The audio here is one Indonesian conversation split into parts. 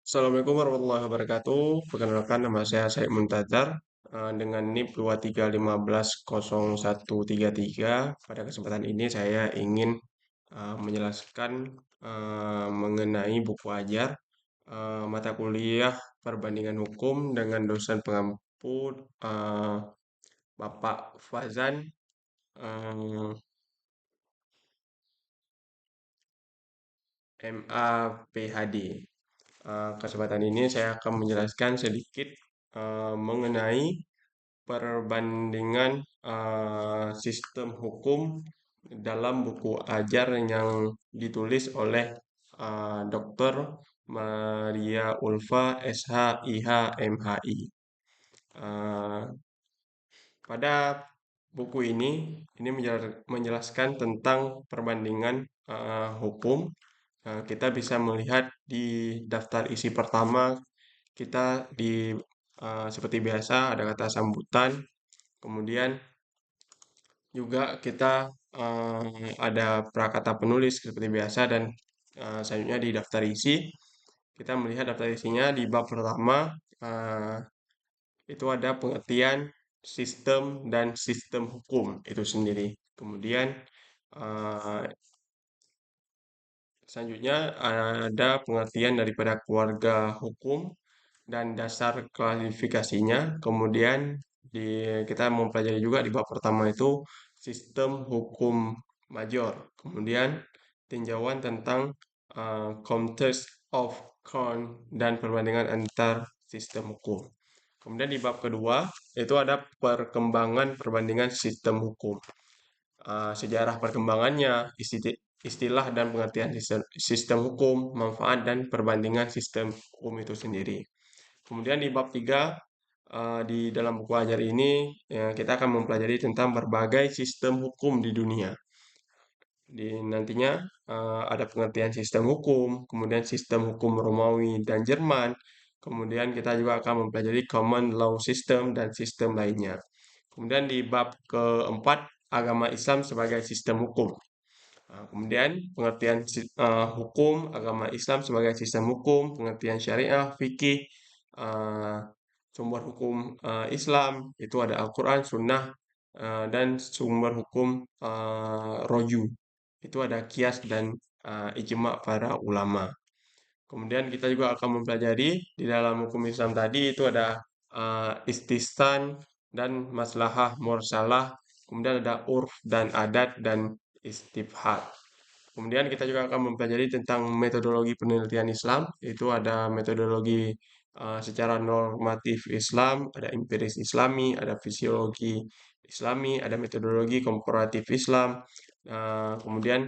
Assalamualaikum warahmatullahi wabarakatuh. Perkenalkan nama saya Said Muntazar dengan NIP 235110133. Pada kesempatan ini saya ingin menjelaskan mengenai buku ajar mata kuliah perbandingan hukum dengan dosen pengampu Bapak Fazan eh, MA PhD. Kesempatan ini saya akan menjelaskan sedikit mengenai perbandingan sistem hukum dalam buku ajar yang ditulis oleh Dr. Maria Ulfa SH IH MHI. Eh, Pada buku ini menjelaskan tentang perbandingan hukum. Kita bisa melihat di daftar isi pertama kita seperti biasa ada kata sambutan, kemudian juga kita ada prakata penulis seperti biasa dan selanjutnya di daftar isi kita melihat daftar isinya di bab pertama eh, itu ada pengertian sistem dan sistem hukum itu sendiri. Kemudian eh, selanjutnya ada pengertian daripada keluarga hukum dan dasar klasifikasinya. Kemudian kita mempelajari juga di bab pertama itu sistem hukum major. Kemudian tinjauan tentang context of count dan perbandingan antar sistem hukum. Kemudian di bab kedua itu ada perkembangan perbandingan sistem hukum. Sejarah perkembangannya, istilah dan pengertian sistem hukum, manfaat dan perbandingan sistem hukum itu sendiri. Kemudian di bab 3 di dalam buku ajar ini ya, kita akan mempelajari tentang berbagai sistem hukum di dunia. Nantinya ada pengertian sistem hukum, kemudian sistem hukum Romawi dan Jerman, kemudian kita juga akan mempelajari common law system dan sistem lainnya. Kemudian di bab keempat, agama Islam sebagai sistem hukum. Kemudian pengertian hukum agama Islam sebagai sistem hukum, pengertian syariah, fikih, uh, sumber hukum Islam itu ada Al-Quran, Sunnah, dan sumber hukum Roju itu ada kias dan ijma para ulama. Kemudian kita juga akan mempelajari di dalam hukum Islam tadi itu ada ististan dan maslahah mursalah, kemudian ada urf dan adat dan istifhad. Kemudian kita juga akan mempelajari tentang metodologi penelitian Islam. Itu ada metodologi secara normatif Islam, ada empiris Islami, ada fisiologi Islami, ada metodologi komparatif Islam. Kemudian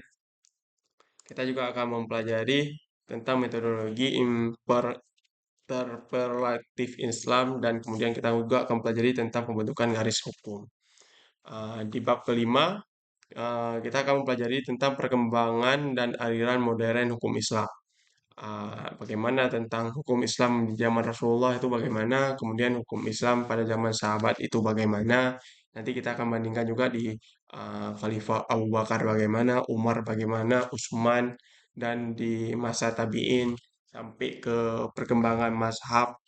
kita juga akan mempelajari tentang metodologi interpelatif Islam dan kemudian kita juga akan mempelajari tentang pembentukan garis hukum. Di bab kelima kita akan mempelajari tentang perkembangan dan aliran modern hukum Islam. Bagaimana tentang hukum Islam di zaman Rasulullah itu bagaimana, kemudian hukum Islam pada zaman sahabat itu bagaimana. Nanti kita akan bandingkan juga di Khalifah Abu Bakar bagaimana, Umar bagaimana, Utsman, dan di masa tabi'in sampai ke perkembangan mazhab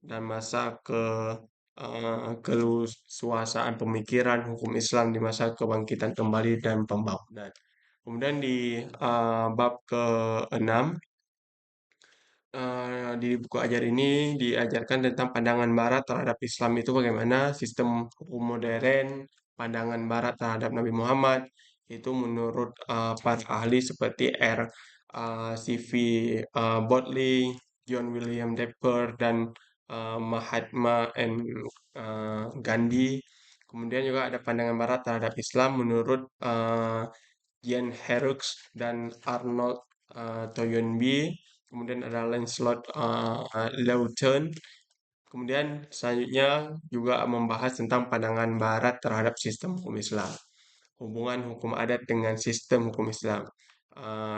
dan masa keluasaan pemikiran hukum Islam di masa kebangkitan kembali dan pembangunan. Kemudian di bab ke-6 di buku ajar ini diajarkan tentang pandangan Barat terhadap Islam itu bagaimana sistem hukum modern, pandangan Barat terhadap Nabi Muhammad itu menurut para ahli seperti C.V. Bodley, John William Draper, dan Mahatma Gandhi. Kemudian juga ada pandangan Barat terhadap Islam menurut Jan Herux dan Arnold Toynbee. Kemudian ada Lancelot Lawton. Kemudian selanjutnya juga membahas tentang pandangan Barat terhadap sistem hukum Islam, hubungan hukum adat dengan sistem hukum Islam.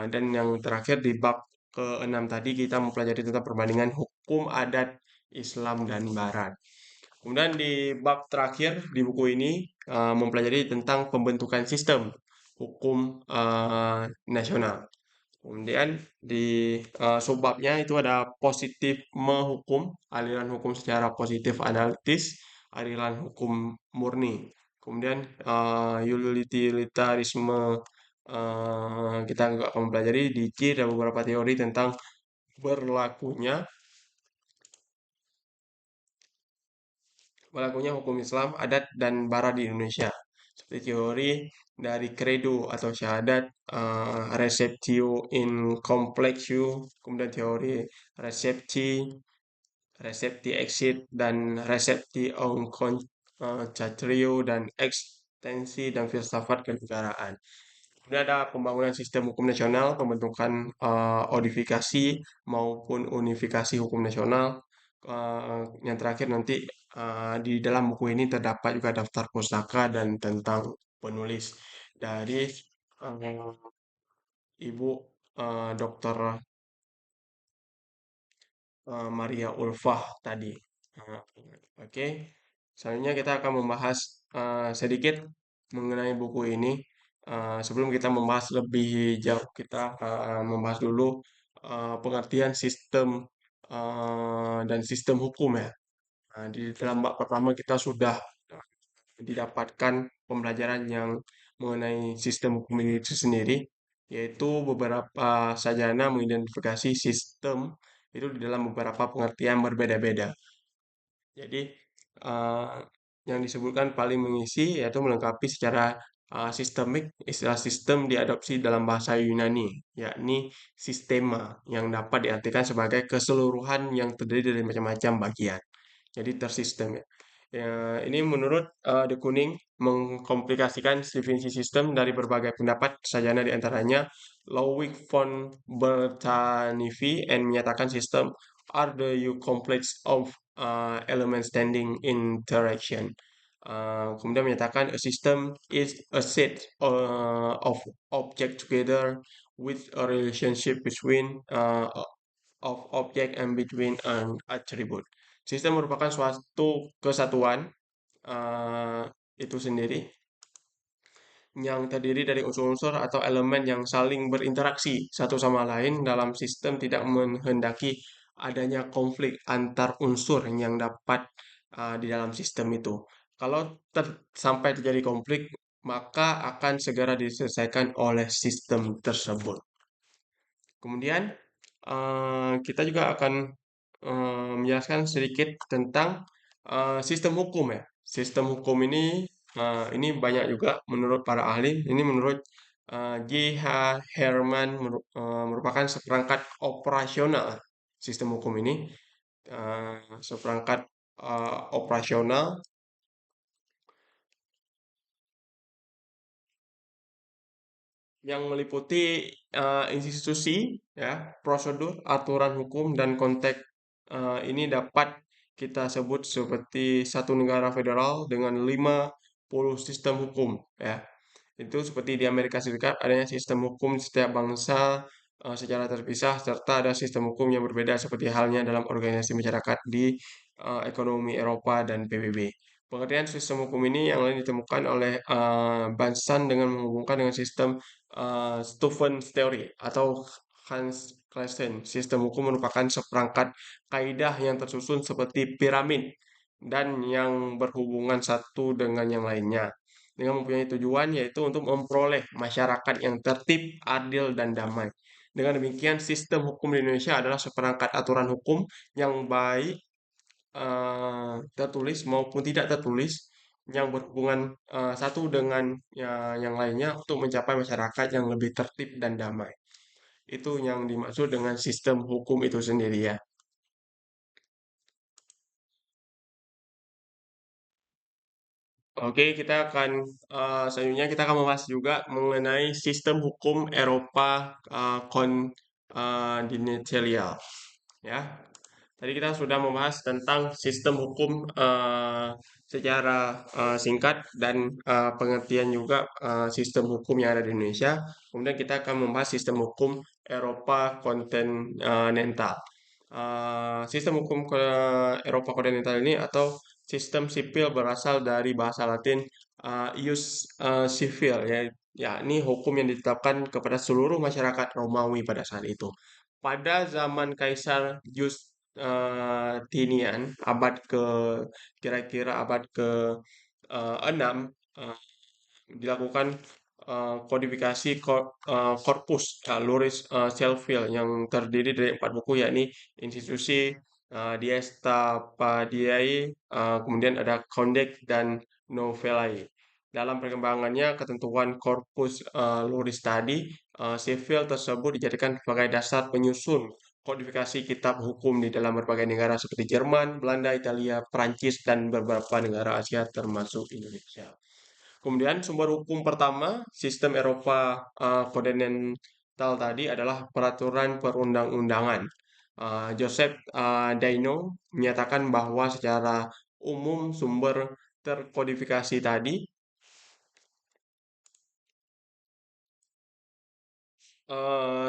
Dan yang terakhir di bab ke-6 tadi kita mempelajari tentang perbandingan hukum adat Islam dan Barat. Kemudian di bab terakhir di buku ini mempelajari tentang pembentukan sistem hukum nasional. Kemudian di subbabnya itu ada positif menghukum, aliran hukum secara positif analitis, aliran hukum murni. Kemudian utilitarisme kita juga akan mempelajari di C ada beberapa teori tentang berlakunya berlakunya hukum Islam, adat, dan bara di Indonesia. Seperti teori dari credo atau syahadat, receptio in complexio, kemudian teori resepsi, resepti exit, dan resepti on concatrio, dan ekstensi dan filsafat kenegaraan. Kemudian ada pembangunan sistem hukum nasional, pembentukan kodifikasi maupun unifikasi hukum nasional. Yang terakhir nanti di dalam buku ini terdapat juga daftar pustaka dan tentang penulis dari eh, Ibu Dr. Maria Ulfah tadi. Eh, Oke, selanjutnya kita akan membahas sedikit mengenai buku ini. Sebelum kita membahas lebih jauh, kita membahas dulu pengertian sistem dan sistem hukum ya. Di dalam bab pertama kita sudah didapatkan pembelajaran yang mengenai sistem hukum ini itu sendiri, yaitu beberapa sarjana mengidentifikasi sistem itu di dalam beberapa pengertian berbeda-beda. Jadi eh, yang disebutkan paling mengisi yaitu melengkapi secara sistemik. Istilah sistem diadopsi dalam bahasa Yunani, yakni sistema yang dapat diartikan sebagai keseluruhan yang terdiri dari macam-macam bagian. Jadi tersistem ya. Ya, ini menurut De Kooning mengkomplikasikan definisi sistem dari berbagai pendapat sajana di antaranya Loïc von Bertalanffy and menyatakan sistem are the complex of elements standing in interaction. Kemudian menyatakan a system is a set of object together with a relationship between of object and between an attribute. Sistem merupakan suatu kesatuan uh, itu sendiri yang terdiri dari unsur-unsur atau elemen yang saling berinteraksi satu sama lain dalam sistem tidak menghendaki adanya konflik antar unsur yang dapat di dalam sistem itu. Kalau sampai terjadi konflik, maka akan segera diselesaikan oleh sistem tersebut. Kemudian kita juga akan menjelaskan sedikit tentang sistem hukum ya. Sistem hukum ini banyak juga menurut para ahli. Ini menurut J.H. Herman merupakan seperangkat operasional sistem hukum ini. Seperangkat operasional yang meliputi institusi, ya, prosedur, aturan hukum, dan konteks ini dapat kita sebut seperti satu negara federal dengan 50 sistem hukum, ya. Itu seperti di Amerika Serikat adanya sistem hukum setiap bangsa secara terpisah serta ada sistem hukum yang berbeda seperti halnya dalam organisasi masyarakat di ekonomi Eropa dan PBB. Pengertian sistem hukum ini yang lain ditemukan oleh Bunsen dengan menghubungkan dengan sistem Stephen's Theory atau Hans Kelsen. Sistem hukum merupakan seperangkat kaidah yang tersusun seperti piramid dan yang berhubungan satu dengan yang lainnya dengan mempunyai tujuan yaitu untuk memperoleh masyarakat yang tertib, adil, dan damai. Dengan demikian, sistem hukum di Indonesia adalah seperangkat aturan hukum yang baik tertulis maupun tidak tertulis yang berhubungan satu dengan yang lainnya untuk mencapai masyarakat yang lebih tertib dan damai. Itu yang dimaksud dengan sistem hukum itu sendiri ya. Oke, kita akan selanjutnya kita akan membahas juga mengenai sistem hukum Eropa kontinental ya. Tadi kita sudah membahas tentang sistem hukum secara singkat dan pengertian juga sistem hukum yang ada di Indonesia. Kemudian kita akan membahas sistem hukum Eropa kontinental. Sistem hukum ke Eropa kontinental ini atau sistem sipil berasal dari bahasa Latin ius civil ya, yakni hukum yang ditetapkan kepada seluruh masyarakat Romawi pada saat itu. Pada zaman Kaisar Justinian, abad ke kira-kira abad ke 6, dilakukan kodifikasi korpus Luris Sheffield yang terdiri dari 4 buku, yakni Institusi Diesta Padiae, kemudian ada Condex dan Novellae. Dalam perkembangannya, ketentuan korpus Luris tadi, Sheffield tersebut dijadikan sebagai dasar penyusun kodifikasi kitab hukum di dalam berbagai negara seperti Jerman, Belanda, Italia, Prancis, dan beberapa negara Asia termasuk Indonesia. Kemudian sumber hukum pertama, sistem Eropa kontinental tadi adalah peraturan perundang-undangan. Joseph Daino menyatakan bahwa secara umum sumber terkodifikasi tadi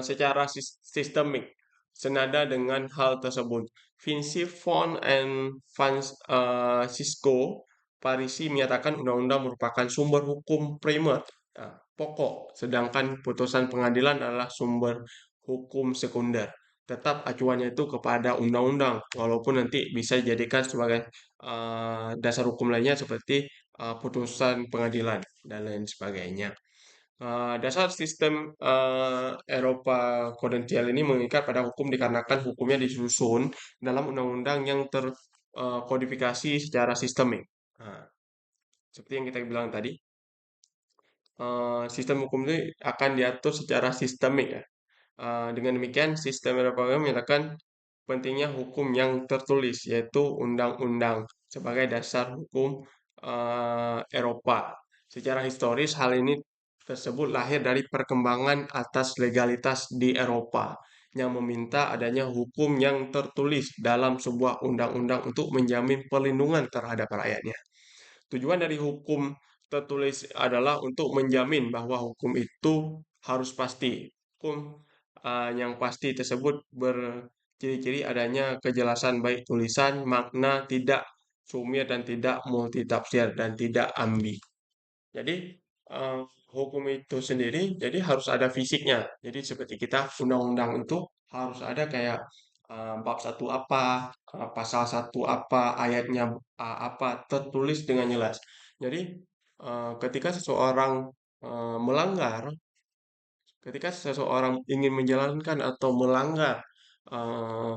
secara sistemik. Senada dengan hal tersebut, Vinci Font and Francisco Parisi menyatakan undang-undang merupakan sumber hukum primer, pokok, sedangkan putusan pengadilan adalah sumber hukum sekunder. Tetap acuannya itu kepada undang-undang, walaupun nanti bisa dijadikan sebagai dasar hukum lainnya seperti putusan pengadilan dan lain sebagainya. Dasar sistem Eropa kodensial ini mengikat pada hukum dikarenakan hukumnya disusun dalam undang-undang yang terkodifikasi secara sistemik. Nah, seperti yang kita bilang tadi, sistem hukum ini akan diatur secara sistemik ya. Dengan demikian, sistem Eropa menyatakan pentingnya hukum yang tertulis, yaitu undang-undang sebagai dasar hukum Eropa. Secara historis, hal ini tersebut lahir dari perkembangan atas legalitas di Eropa yang meminta adanya hukum yang tertulis dalam sebuah undang-undang untuk menjamin perlindungan terhadap rakyatnya. Tujuan dari hukum tertulis adalah untuk menjamin bahwa hukum itu harus pasti. Hukum yang pasti tersebut berciri-ciri adanya kejelasan baik tulisan, makna, tidak sumir dan tidak multitafsir dan tidak ambi. Jadi eh, hukum itu sendiri jadi harus ada fisiknya. Jadi seperti kita undang-undang itu harus ada kayak bab satu apa, pasal satu apa, ayatnya apa, tertulis dengan jelas. Jadi ketika seseorang melanggar, ketika seseorang ingin menjalankan atau melanggar eh,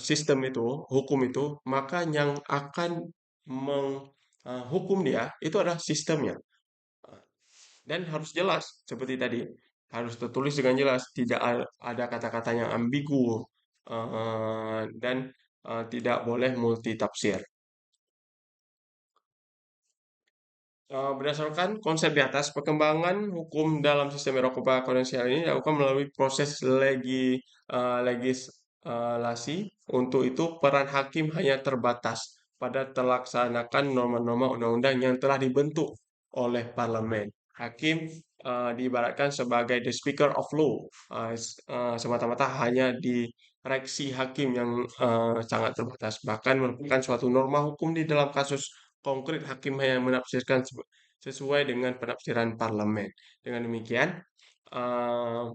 sistem itu, hukum itu, maka yang akan menghukum dia itu adalah sistemnya. Dan harus jelas seperti tadi, harus tertulis dengan jelas, tidak ada kata-kata yang ambigu, dan tidak boleh multitafsir. Berdasarkan konsep di atas, perkembangan hukum dalam sistem Eropa konvensional ini dilakukan melalui proses legislasi. Untuk itu, peran hakim hanya terbatas pada terlaksanakan norma-norma undang-undang yang telah dibentuk oleh parlemen. Hakim diibaratkan sebagai the speaker of law, semata-mata hanya direksi hakim yang sangat terbatas. Bahkan merupakan suatu norma hukum di dalam kasus konkret, hakim hanya menafsirkan sesuai dengan penafsiran parlemen. Dengan demikian, eh,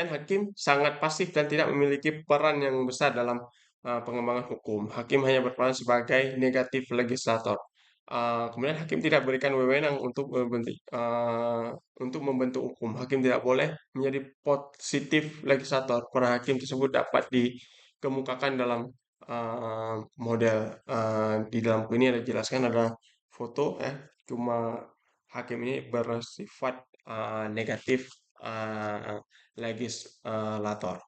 hakim sangat pasif dan tidak memiliki peran yang besar dalam pengembangan hukum. Hakim hanya berperan sebagai negatif legislator. Kemudian hakim tidak berikan wewenang untuk membentuk hukum. Hakim tidak boleh menjadi positif legislator. Peran hakim tersebut dapat dikemukakan dalam model di dalam buku ini ada dijelaskan, ada foto ya. Cuma hakim ini bersifat negatif legislator.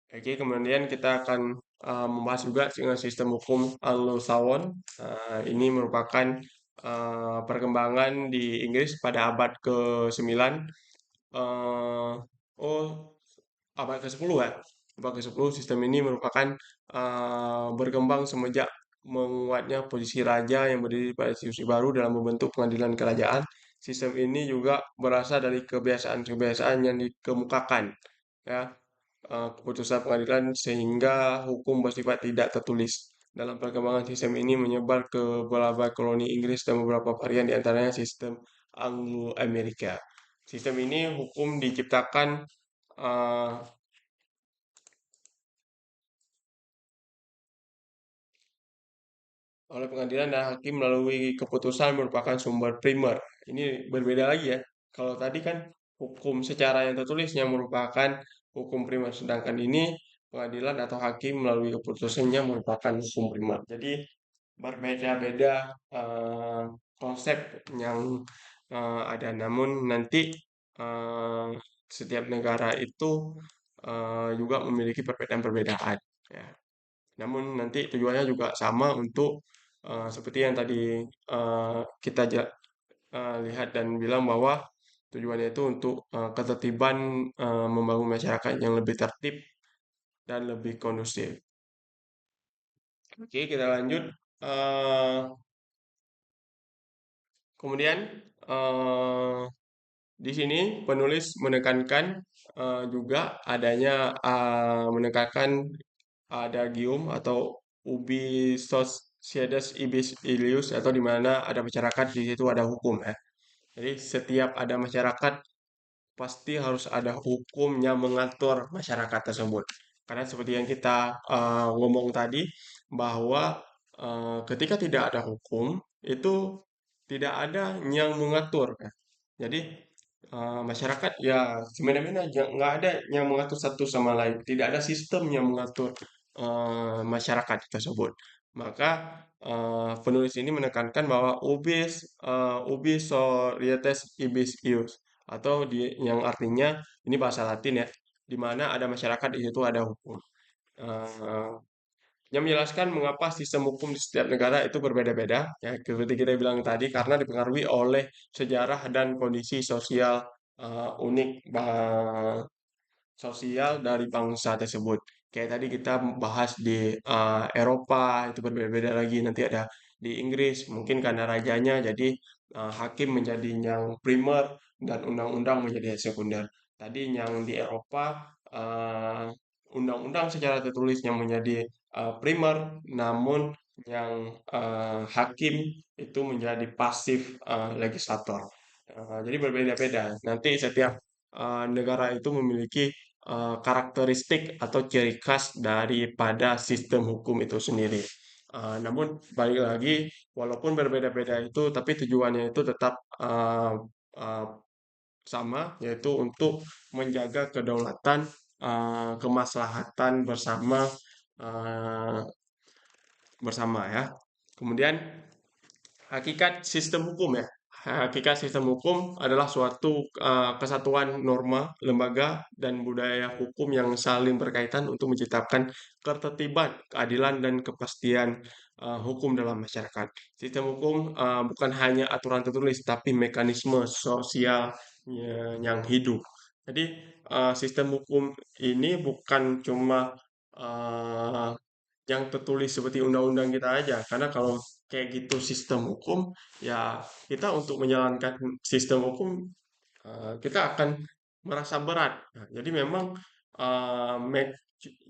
Oke, kemudian kita akan membahas juga dengan sistem hukum Anglo-Saxon. Ini merupakan perkembangan di Inggris pada abad ke-9. eh oh, abad ke-10 ya. Abad ke-10 sistem ini merupakan berkembang semenjak menguatnya posisi raja yang berdiri pada institusi baru dalam membentuk pengadilan kerajaan. Sistem ini juga berasal dari kebiasaan-kebiasaan yang dikemukakan, ya. keputusan pengadilan sehingga hukum bersifat tidak tertulis. Dalam perkembangan sistem ini menyebar ke beberapa koloni Inggris dan beberapa varian di antaranya sistem Anglo-Amerika. Sistem ini hukum diciptakan eh, oleh pengadilan dan hakim melalui keputusan merupakan sumber primer. Ini berbeda lagi ya. Kalau tadi kan hukum secara yang tertulis yang merupakan hukum primer, sedangkan ini pengadilan atau hakim melalui keputusannya merupakan hukum primer. Jadi berbeda-beda eh, konsep yang ada. Namun nanti eh, setiap negara itu juga memiliki perbedaan-perbedaan. Ya. Namun nanti tujuannya juga sama untuk seperti yang tadi kita lihat dan bilang bahwa tujuannya itu untuk ketertiban membangun masyarakat yang lebih tertib dan lebih kondusif. Oke, kita lanjut. Eh, Kemudian eh, di sini penulis menekankan juga adanya menekankan adagium atau ubi societas ibis ilius atau di mana ada masyarakat di situ ada hukum ya. Jadi setiap ada masyarakat pasti harus ada hukum yang mengatur masyarakat tersebut. Karena seperti yang kita ngomong tadi bahwa ketika tidak ada hukum itu tidak ada yang mengatur kan. Jadi masyarakat ya semena-mena nggak ada yang mengatur satu sama lain. Tidak ada sistem yang mengatur masyarakat tersebut. Maka penulis ini menekankan bahwa ubis societas ibis ius atau yang artinya ini bahasa Latin ya, di mana ada masyarakat di situ ada hukum. Eh, yang menjelaskan mengapa sistem hukum di setiap negara itu berbeda-beda, ya seperti kita bilang tadi karena dipengaruhi oleh sejarah dan kondisi sosial unik sosial dari bangsa tersebut. Kayak tadi kita bahas di Eropa itu berbeda-beda lagi. Nanti ada di Inggris, mungkin karena rajanya jadi hakim menjadi yang primer dan undang-undang menjadi yang sekunder. Tadi yang di Eropa eh, undang-undang secara tertulis yang menjadi primer, namun yang hakim itu menjadi pasif legislator. Jadi berbeda-beda. Nanti setiap negara itu memiliki karakteristik atau ciri khas daripada sistem hukum itu sendiri. Namun balik lagi, walaupun berbeda-beda itu, tapi tujuannya itu tetap uh, sama, yaitu untuk menjaga kedaulatan, kemaslahatan uh, bersama ya. Kemudian hakikat sistem hukum ya. Hakikat sistem hukum adalah suatu kesatuan norma, lembaga, dan budaya hukum yang saling berkaitan untuk menciptakan ketertiban, keadilan, dan kepastian hukum dalam masyarakat. Sistem hukum bukan hanya aturan tertulis, tapi mekanisme sosial yang hidup. Jadi sistem hukum ini bukan cuma eh, yang tertulis seperti undang-undang kita aja. Karena kalau kayak gitu sistem hukum, ya kita untuk menjalankan sistem hukum kita akan merasa berat. Nah, jadi memang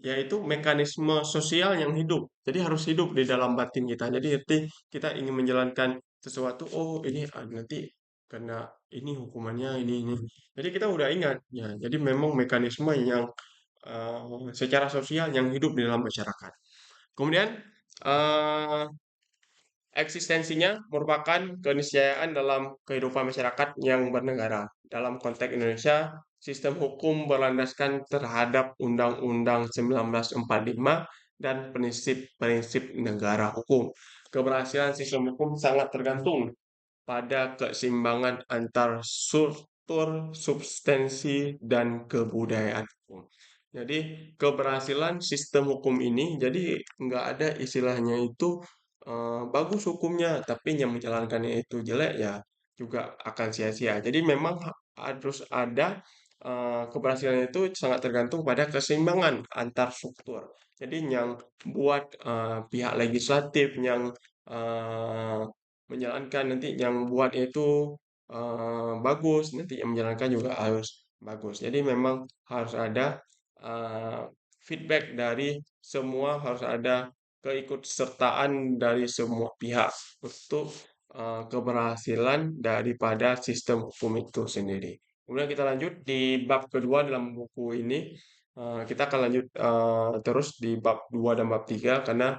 yaitu mekanisme sosial yang hidup. Jadi harus hidup di dalam batin kita. Jadi nanti kita ingin menjalankan sesuatu, oh ini nanti karena ini hukumannya ini. Jadi kita udah ingat ya. Jadi memang mekanisme yang secara sosial yang hidup di dalam masyarakat. Kemudian eh, eksistensinya merupakan keniscayaan dalam kehidupan masyarakat yang bernegara. Dalam konteks Indonesia, sistem hukum berlandaskan terhadap Undang-Undang 1945 dan prinsip-prinsip negara hukum. Keberhasilan sistem hukum sangat tergantung pada keseimbangan antar struktur, substansi, dan kebudayaan hukum. Jadi keberhasilan sistem hukum ini, jadi nggak ada istilahnya itu bagus hukumnya, tapi yang menjalankannya itu jelek ya juga akan sia-sia. Jadi memang harus ada keberhasilan itu sangat tergantung pada keseimbangan antar struktur. Jadi yang buat pihak legislatif yang eh, menjalankan nanti yang buat itu bagus, nanti yang menjalankan juga harus bagus. Jadi memang harus ada eh, feedback dari semua, harus ada keikutsertaan dari semua pihak untuk keberhasilan daripada sistem hukum itu sendiri. Kemudian kita lanjut di bab kedua dalam buku ini. Kita akan lanjut terus di bab 2 dan bab 3 karena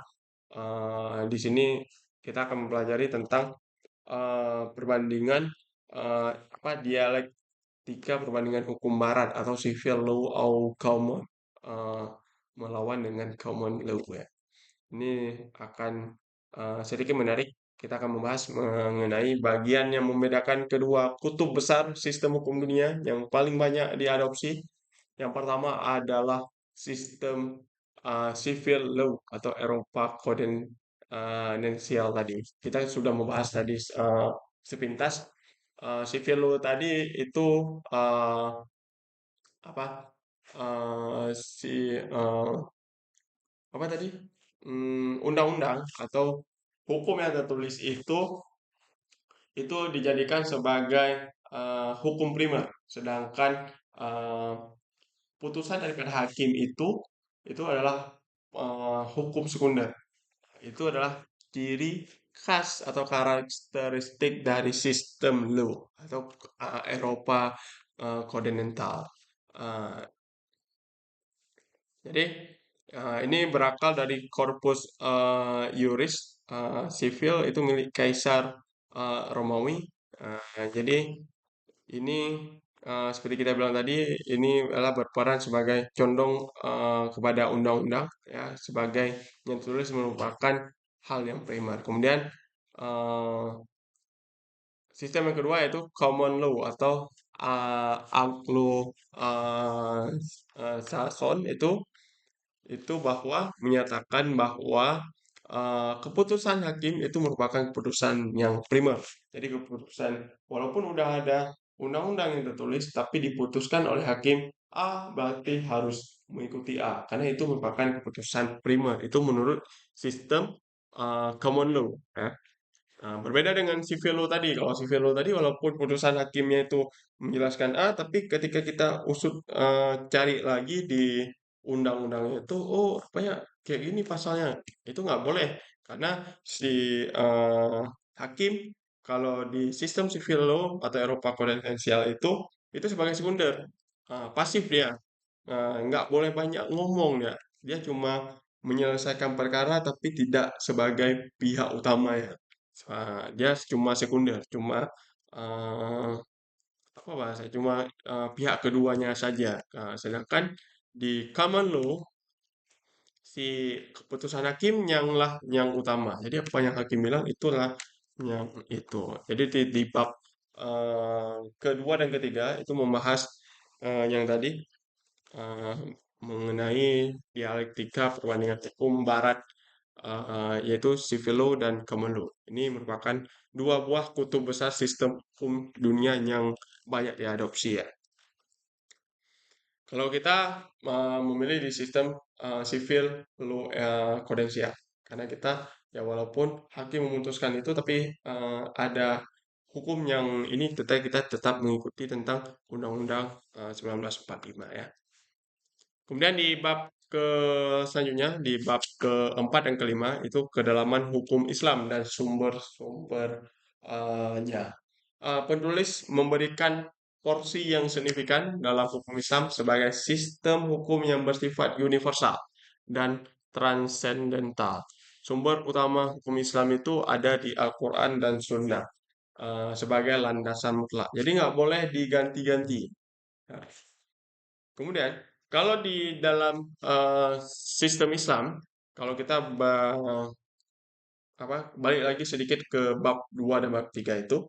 di sini kita akan mempelajari tentang perbandingan apa dialektika perbandingan hukum barat atau civil law atau common eh, melawan dengan common law ya. Ini akan sedikit menarik. Kita akan membahas mengenai bagian yang membedakan kedua kutub besar sistem hukum dunia yang paling banyak diadopsi. Yang pertama adalah sistem civil law atau Eropa Kontinensial tadi. Kita sudah membahas tadi sepintas. Civil law tadi itu apa? Si apa tadi? Undang-undang atau hukum yang tertulis itu dijadikan sebagai hukum primer, sedangkan eh, putusan daripada hakim itu adalah hukum sekunder. Itu adalah ciri khas atau karakteristik dari sistem law atau Eropa kontinental. Eh, jadi ini berakal dari Corpus Juris Civil itu milik Kaisar Romawi. Jadi ini seperti kita bilang tadi, ini adalah berperan sebagai condong kepada undang-undang ya, sebagai yang tulis merupakan hal yang primer. Kemudian eh, sistem yang kedua yaitu common law atau Anglo-Saxon itu bahwa menyatakan bahwa keputusan hakim itu merupakan keputusan yang primer. Jadi keputusan walaupun udah ada undang-undang yang tertulis tapi diputuskan oleh hakim A berarti harus mengikuti A karena itu merupakan keputusan primer. Itu menurut sistem common law ya. Berbeda dengan civil law tadi. Kalau civil law tadi walaupun putusan hakimnya itu menjelaskan A, tapi ketika kita usut cari lagi di undang-undangnya itu, oh rupanya kayak gini pasalnya. Itu nggak boleh karena si hakim kalau di sistem civil law atau Eropa kontinental itu sebagai sekunder, pasif dia. Nggak boleh banyak ngomong ya. Dia cuma menyelesaikan perkara tapi tidak sebagai pihak utama ya. Dia cuma sekunder, cuma eh, apa bahasa? Cuma pihak keduanya saja. Sedangkan di common law si keputusan hakim yanglah yang utama. Jadi apa yang hakim bilang itulah yang itu. Jadi di bab kedua dan ketiga itu membahas yang tadi eh, mengenai dialektika perbandingan hukum barat yaitu civil law dan common law. Ini merupakan dua buah kutub besar sistem hukum dunia yang banyak diadopsi ya. Kalau kita memilih di sistem civil law kodensial, karena kita ya walaupun hakim memutuskan itu, tapi ada hukum yang ini tetap kita tetap mengikuti tentang Undang-Undang 1945 ya. Kemudian di bab ke selanjutnya di bab keempat dan kelima itu kedalaman hukum Islam dan sumber-sumbernya. Penulis memberikan porsi yang signifikan dalam hukum Islam sebagai sistem hukum yang bersifat universal dan transendental. Sumber utama hukum Islam itu ada di Al-Quran dan Sunnah sebagai landasan mutlak. Jadi nggak boleh diganti-ganti. Nah, kemudian, kalau di dalam sistem Islam, kalau kita balik lagi sedikit ke bab 2 dan bab 3 itu,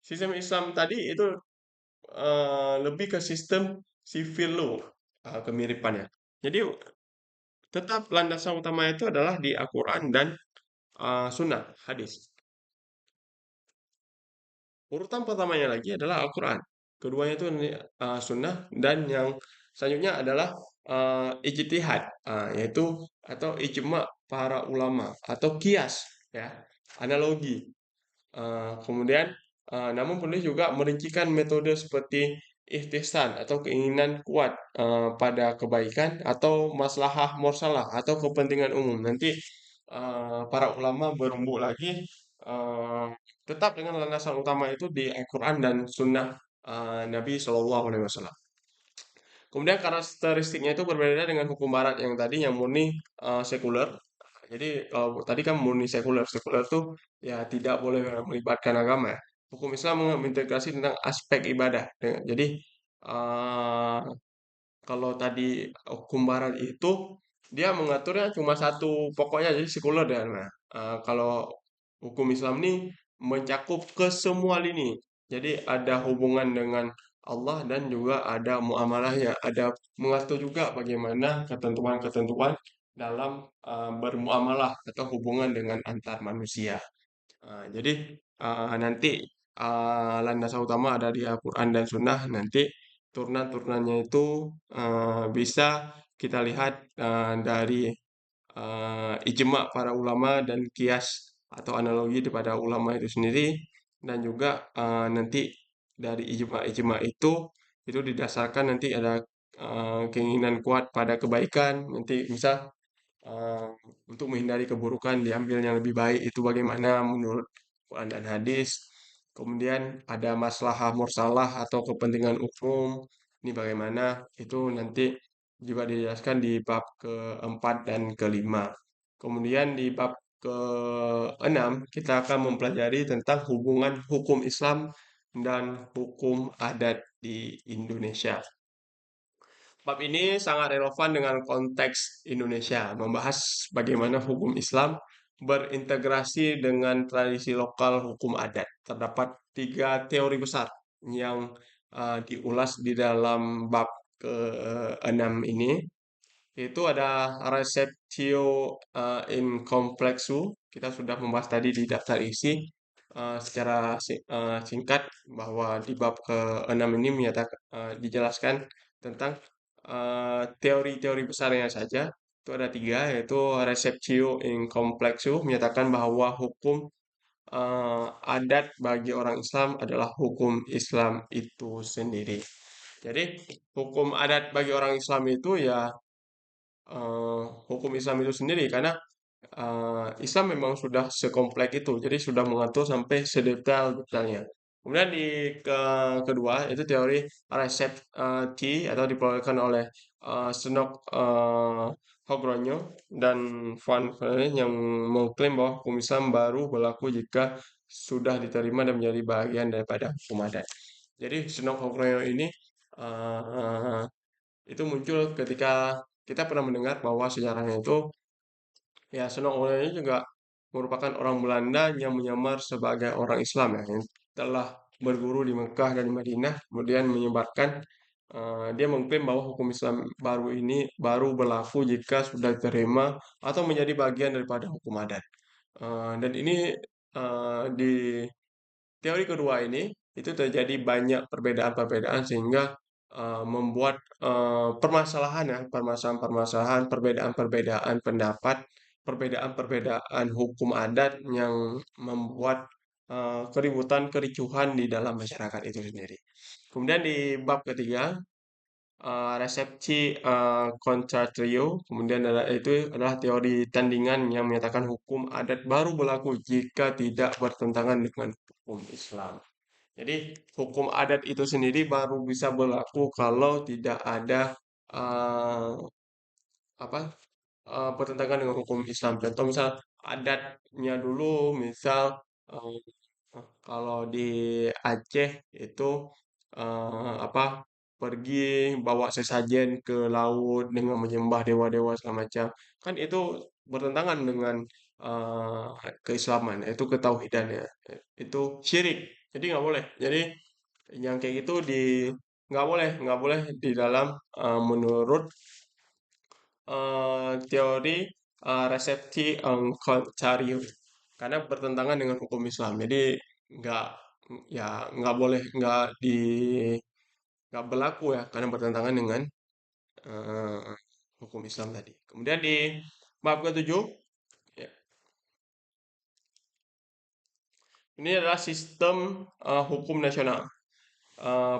sistem Islam tadi itu lebih ke sistem civil law kemiripannya. Jadi tetap landasan utama itu adalah di Al-Quran dan Sunnah, hadis. Urutan pertamanya lagi adalah Al-Quran. Keduanya itu Sunnah dan yang selanjutnya adalah ijtihad, yaitu atau ijma para ulama atau kias, ya, analogi. Kemudian, namun penulis juga merincikan metode seperti ihtisan atau keinginan kuat pada kebaikan atau maslahah mursalah atau kepentingan umum. Nanti para ulama berembuk lagi eh, tetap dengan landasan utama itu di Al-Quran dan Sunnah Nabi Shallallahu Alaihi Wasallam. Kemudian karakteristiknya itu berbeda dengan hukum barat yang tadi yang murni sekuler. Jadi kalau tadi kan murni sekuler, sekuler tuh ya tidak boleh melibatkan agama ya. Hukum Islam mengintegrasi tentang aspek ibadah. Jadi eh, kalau tadi hukum barat itu dia mengaturnya cuma satu pokoknya jadi sekuler dan kalau hukum Islam ini mencakup ke semua lini. Jadi ada hubungan dengan Allah dan juga ada muamalahnya, ada mengatur juga bagaimana ketentuan-ketentuan dalam bermuamalah atau hubungan dengan antar manusia. Jadi nanti landasan utama ada di Al-Quran dan Sunnah. Nanti turunan-turunannya itu bisa kita lihat dari ijma para ulama dan kias atau analogi daripada ulama itu sendiri dan juga nanti dari ijma-ijma itu didasarkan nanti ada keinginan kuat pada kebaikan nanti misal eh, untuk menghindari keburukan diambil yang lebih baik itu bagaimana menurut Quran dan hadis. Kemudian ada maslahah mursalah atau kepentingan umum. Ini bagaimana itu nanti juga dijelaskan di bab keempat dan kelima. Kemudian di bab keenam kita akan mempelajari tentang hubungan hukum Islam dan hukum adat di Indonesia. Bab ini sangat relevan dengan konteks Indonesia, membahas bagaimana hukum Islam berintegrasi dengan tradisi lokal hukum adat. Terdapat tiga teori besar yang diulas di dalam bab ke-6 ini. Itu ada receptio in complexu. Kita sudah membahas tadi di daftar isi secara singkat bahwa di bab ke-6 ini dijelaskan tentang teori-teori besarnya saja. Itu ada tiga, yaitu receptio in complexu menyatakan bahwa hukum adat bagi orang Islam adalah hukum Islam itu sendiri. Jadi hukum adat bagi orang Islam itu ya hukum Islam itu sendiri karena Islam memang sudah sekompleks itu, jadi sudah mengatur sampai sedetail-detailnya. Kemudian kedua itu teori resepti atau diproyeksikan oleh Senok Hogronyo dan Van Veen yang mengklaim bahwa hukum Islam baru berlaku jika sudah diterima dan menjadi bagian daripada hukum adat. Jadi Senok Hogronyo ini uh, itu muncul ketika kita pernah mendengar bahwa sejarahnya itu ya Seno ini juga merupakan orang Belanda yang menyamar sebagai orang Islam ya yang telah berguru di Mekah dan di Madinah kemudian menyebarkan dia mengklaim bahwa hukum Islam baru ini baru berlaku jika sudah diterima atau menjadi bagian daripada hukum adat. Dan ini di teori kedua ini itu terjadi banyak perbedaan-perbedaan sehingga membuat permasalahan ya, permasalahan-permasalahan, perbedaan-perbedaan pendapat, perbedaan-perbedaan hukum adat yang membuat keributan, kericuhan di dalam masyarakat itu sendiri. Kemudian di bab ketiga, resepsi contratrio, kemudian itu adalah teori tandingan yang menyatakan hukum adat baru berlaku jika tidak bertentangan dengan hukum Islam. Jadi hukum adat itu sendiri baru bisa berlaku kalau tidak ada eh, apa bertentangan dengan hukum Islam. Contoh misal adatnya dulu, misal eh, kalau di Aceh itu apa pergi bawa sesajen ke laut dengan menyembah dewa-dewa segala macam. Kan itu bertentangan dengan keislaman, itu ketauhidan ya. Itu syirik. Jadi nggak boleh. Jadi yang kayak gitu nggak boleh di dalam menurut teori resepsi contrario karena bertentangan dengan hukum Islam. Jadi nggak ya nggak berlaku ya karena bertentangan dengan eh, hukum Islam tadi. Kemudian di bab ke-7 ya, ini adalah sistem hukum nasional.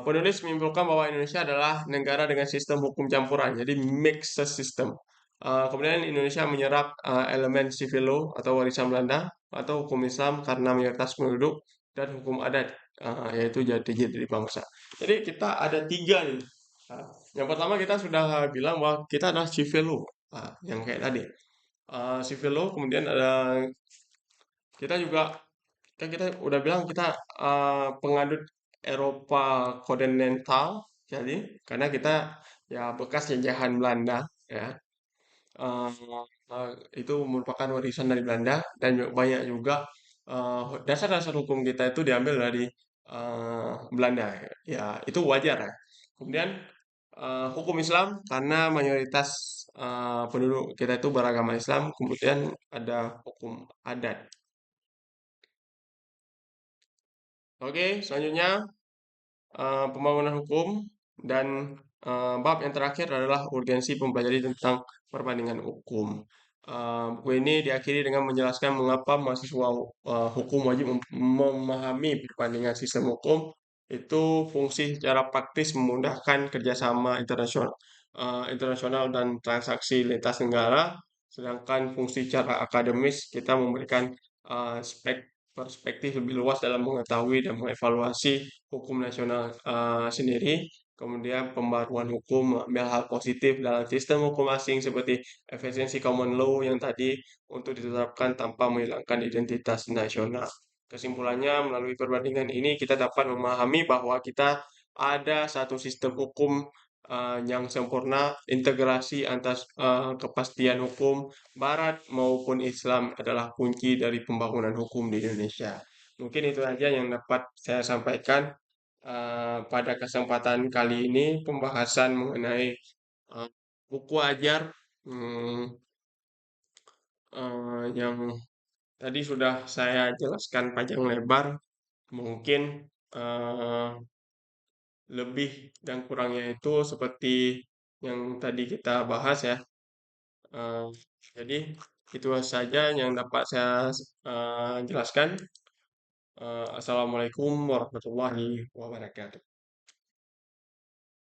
Penulis menyimpulkan bahwa Indonesia adalah negara dengan sistem hukum campuran, jadi mixed system. Kemudian Indonesia menyerap elemen civil law atau warisan Belanda atau hukum Islam karena mayoritas penduduk dan hukum adat, yaitu jati diri bangsa. Jadi kita ada tiga nih. Nah, yang pertama kita sudah bilang bahwa kita adalah civil law, yang kayak tadi. Civil law, kemudian ada kita juga kan kita udah bilang kita pengadut Eropa kontinental, jadi karena kita ya bekas jajahan Belanda ya. Eh, itu merupakan warisan dari Belanda dan banyak juga dasar-dasar hukum kita itu diambil dari Belanda ya, itu wajar ya. Kemudian hukum Islam karena mayoritas penduduk kita itu beragama Islam, kemudian ada hukum adat. Oke, selanjutnya pembangunan hukum dan bab yang terakhir adalah urgensi mempelajari tentang perbandingan hukum. Buku ini diakhiri dengan menjelaskan mengapa mahasiswa hukum wajib memahami perbandingan sistem hukum. Itu fungsi secara praktis memudahkan kerjasama internasional dan transaksi lintas negara, sedangkan fungsi secara akademis kita memberikan perspektif lebih luas dalam mengetahui dan mengevaluasi hukum nasional sendiri. Kemudian pembaruan hukum mengambil hal positif dalam sistem hukum asing seperti efisiensi common law yang tadi untuk diterapkan tanpa menghilangkan identitas nasional. Kesimpulannya, melalui perbandingan ini kita dapat memahami bahwa kita ada satu sistem hukum yang sempurna, integrasi antar kepastian hukum Barat maupun Islam adalah kunci dari pembangunan hukum di Indonesia. Mungkin itu saja yang dapat saya sampaikan pada kesempatan kali ini, pembahasan mengenai eh, buku ajar hmm, yang tadi sudah saya jelaskan panjang lebar. Mungkin eh, lebih dan kurangnya itu seperti yang tadi kita bahas ya. Eh, jadi itu saja yang dapat saya jelaskan. Assalamualaikum warahmatullahi wabarakatuh.